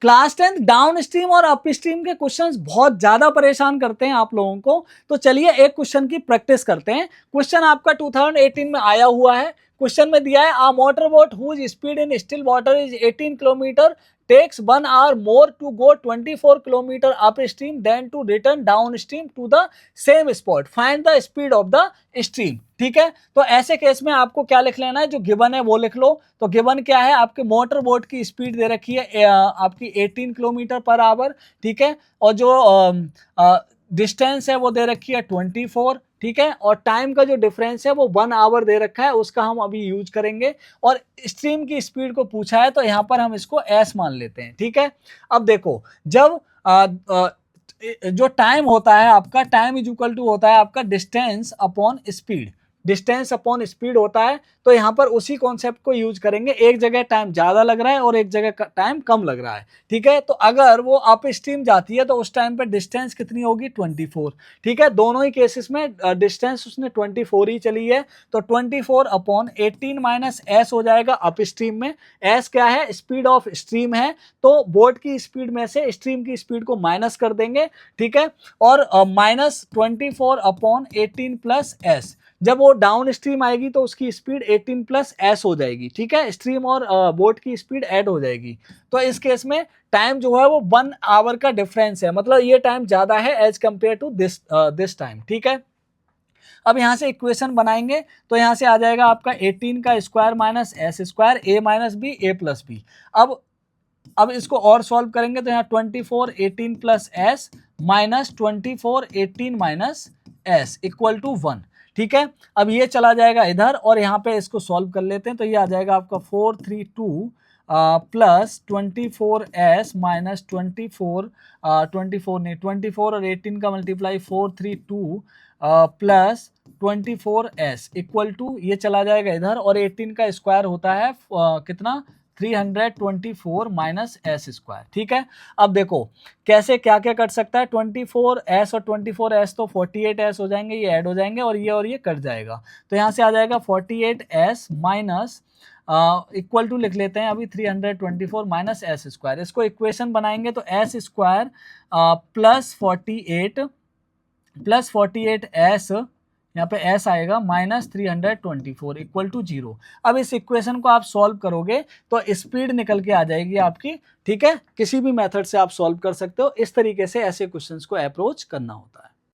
Class 10 down stream और up stream के questions बहुत ज्यादा परेशान करते हैं आप लोगों को। तो चलिए एक क्वेश्चन की प्रैक्टिस करते हैं। क्वेश्चन आपका 2018 में आया हुआ है। क्वेश्चन में दिया है a motor boat whose speed in still water is 18 kilometre takes 1 hour more to go 24 kilometer upstream than to return downstream to the same spot. Find the speed of the stream. ठीक है, तो ऐसे case में आपको क्या लिख लेना है, जो गिवन है वो लिख लो। तो गिवन क्या है, आपके मोटर बोट की स्पीड दे रखी है आपकी 18 किलोमीटर पर आवर। ठीक है, और जो डिस्टेंस है वो दे रखी है 24। ठीक है, और टाइम का जो डिफरेंस है वो 1 आवर दे रखा है, उसका हम अभी यूज करेंगे। और स्ट्रीम की स्पीड को पूछा है तो यहां पर हम इसको एस मान लेते हैं। ठीक है, अब देखो जब जो टाइम होता है आपका, टाइम इज इक्वल टू होता है आपका distance upon speed. Distance upon speed होता है, तो यहां पर उसी कॉन्सेप्ट को यूज करेंगे। एक जगह टाइम ज्यादा लग रहा है और एक जगह टाइम कम लग रहा है। ठीक है, तो अगर वो अप स्ट्रीम जाती है तो उस टाइम पर डिस्टेंस कितनी होगी, 24। ठीक है, दोनों ही केसेस में डिस्टेंस उसने 24 ही चली है, तो 24 अपॉन 18 माइनस एस हो जाएगा अप स्ट्रीम में। एस क्या है, स्पीड ऑफ स्ट्रीम है, तो बोट की स्पीड में से स्ट्रीम की स्पीड को माइनस कर देंगे। ठीक है, और माइनस 24 अपॉन 18 प्लस एस। जब वो डाउन स्ट्रीम आएगी तो उसकी स्पीड 18 प्लस एस हो जाएगी। ठीक है, स्ट्रीम और बोट की स्पीड ऐड हो जाएगी। तो इस केस में टाइम जो है वो 1 आवर का डिफरेंस है, मतलब ये टाइम ज्यादा है as compared to this time. ठीक है, अब यहां से इक्वेशन बनाएंगे तो यहां से आ जाएगा आपका 18 का square minus s square, a minus b a plus b. अब इसको और सॉल्व करेंगे तो यहाँ 24 18 plus s minus 24 18 minus s equal to 1। ठीक है, अब ये चला जाएगा इधर और यहाँ पे इसको सॉल्व कर लेते हैं, तो ये आ जाएगा आपका 432 प्लस 24s माइनस 24 और 18 का multiply 432 plus 24s equal to, ये चला जाएगा इधर और 18 का स्क्वायर होता है कितना, 324 माइनस एस स्क्वायर। ठीक है, अब देखो कैसे क्या क्या कट सकता है, 24s और 24s तो 48s हो जाएंगे, ये ऐड हो जाएंगे और ये कट जाएगा। तो यहां से आ जाएगा 48s माइनस इक्वल टू लिख लेते हैं अभी 324 माइनस एस स्क्वायर। इसको इक्वेशन बनाएंगे तो एस स्क्वायर प्लस 48 एस, यहाँ पे s आएगा माइनस 324 इक्वल टू 0। अब इस इक्वेशन को आप सॉल्व करोगे तो स्पीड निकल के आ जाएगी आपकी। ठीक है, किसी भी मेथड से आप सॉल्व कर सकते हो। इस तरीके से ऐसे क्वेश्चंस को अप्रोच करना होता है।